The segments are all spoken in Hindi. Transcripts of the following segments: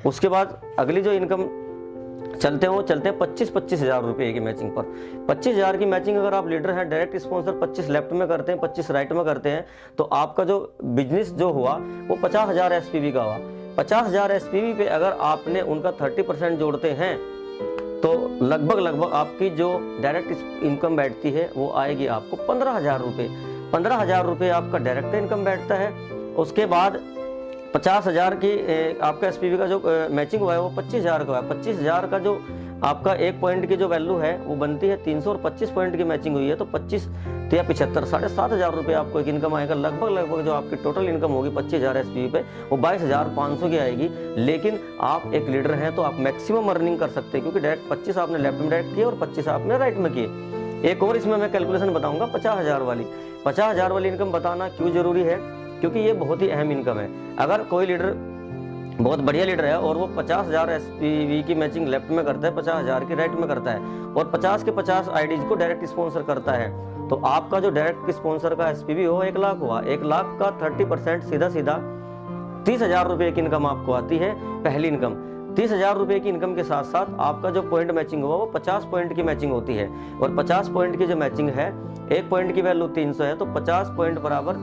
उसके बाद अगली जो इनकम चलते हैं वो चलते हैं 25 हज़ार रुपये की मैचिंग पर। 25,000 की मैचिंग अगर आप लीडर हैं, डायरेक्ट स्पॉन्सर 25 लेफ्ट में करते हैं, 25 राइट में करते हैं, तो आपका जो बिजनेस जो हुआ वो 50,000 एसपीवी का हुआ। 50,000 एसपीवी पे अगर आपने उनका 30% जोड़ते हैं तो लगभग आपकी जो डायरेक्ट इनकम बैठती है वो आएगी आपको 15,000 रुपये। 15,000 रुपये आपका डायरेक्ट इनकम बैठता है। उसके बाद 50,000 की आपका एसपीवी का जो मैचिंग हुआ है वो 25,000 का है। 25,000 का जो आपका एक पॉइंट की जो वैल्यू है वो बनती है 300 और 25 पॉइंट की मैचिंग हुई है तो 25 या 75 7,500 रुपये आपको एक इनकम आएगा। लगभग जो आपकी टोटल इनकम होगी 25,000 एसपीवी पे वो 22,500 की आएगी। लेकिन आप एक लीडर हैं तो आप मैक्सिमम अर्निंग कर सकते हैं, क्योंकि डायरेक्ट 25 आपने लेफ्ट में डायरेक्ट किए और 25 आपने राइट में किए। एक और इसमें मैं कैलकुलेशन बताऊंगा 50,000 वाली। 50,000 वाली इनकम बताना क्यों जरूरी है, क्योंकि ये बहुत ही अहम इनकम है। अगर कोई लीडर बहुत बढ़िया लीडर है और वो 50,000 एसपीवी की मैचिंग लेफ्ट में करता है, 50,000 की राइट में करता है और 50 के 50 आईडीज को डायरेक्ट स्पॉन्सर करता है, तो आपका जो डायरेक्ट स्पॉन्सर का एसपीवी हो 1 लाख हुआ। 1 लाख का 30% सीधा 30,000 रुपये की इनकम आपको आती है, पहली इनकम। 30,000 रुपये की इनकम के साथ साथ आपका जो पॉइंट मैचिंग हुआ वो 50 पॉइंट की मैचिंग होती है और 50 पॉइंट की जो मैचिंग है, एक पॉइंट की वैल्यू 300 है तो 50 पॉइंट बराबर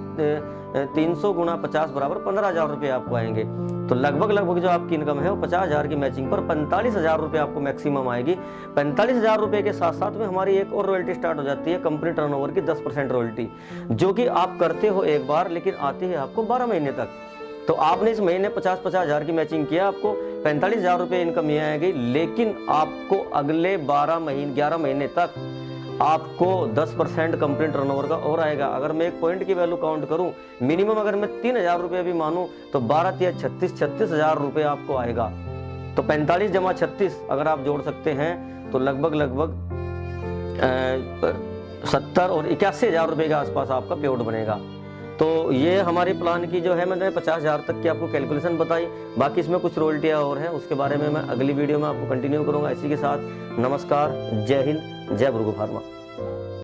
300 गुणा 50 बराबर 15,000 रुपये आपको आएंगे। तो लगभग जो आपकी इनकम है वो 50,000 की मैचिंग पर 45,000 रुपये आपको मैक्सिमम आएगी। 45,000 रुपये के साथ साथ में हमारी एक और रॉयल्टी स्टार्ट हो जाती है, कंपनी टर्नओवर की 10% रॉयल्टी, जो कि आप करते हो एक बार लेकिन आती है आपको 12 महीने तक। तो आपने इस महीने 50,000 की मैचिंग किया, आपको 45,000 रुपये इनकम ये आएगी, लेकिन आपको अगले 11 महीने तक आपको 10% कंपनी टर्नओवर का और आएगा। अगर मैं एक पॉइंट की वैल्यू काउंट करूं, मिनिमम अगर मैं 3,000 रुपये भी मानूं तो 12 या 36,000 रुपये आपको आएगा। तो 45 जमा 36 अगर आप जोड़ सकते हैं तो लगभग 70 और 81,000 रुपये के आसपास आपका पेआउट बनेगा। तो ये हमारी प्लान की जो है, मैंने 50,000 तक की आपको कैलकुलेशन बताई। बाकी इसमें कुछ रॉयल्टियाँ और हैं, उसके बारे में मैं अगली वीडियो में आपको कंटिन्यू करूँगा। इसी के साथ नमस्कार, जय हिंद, जय भृगु फार्मा।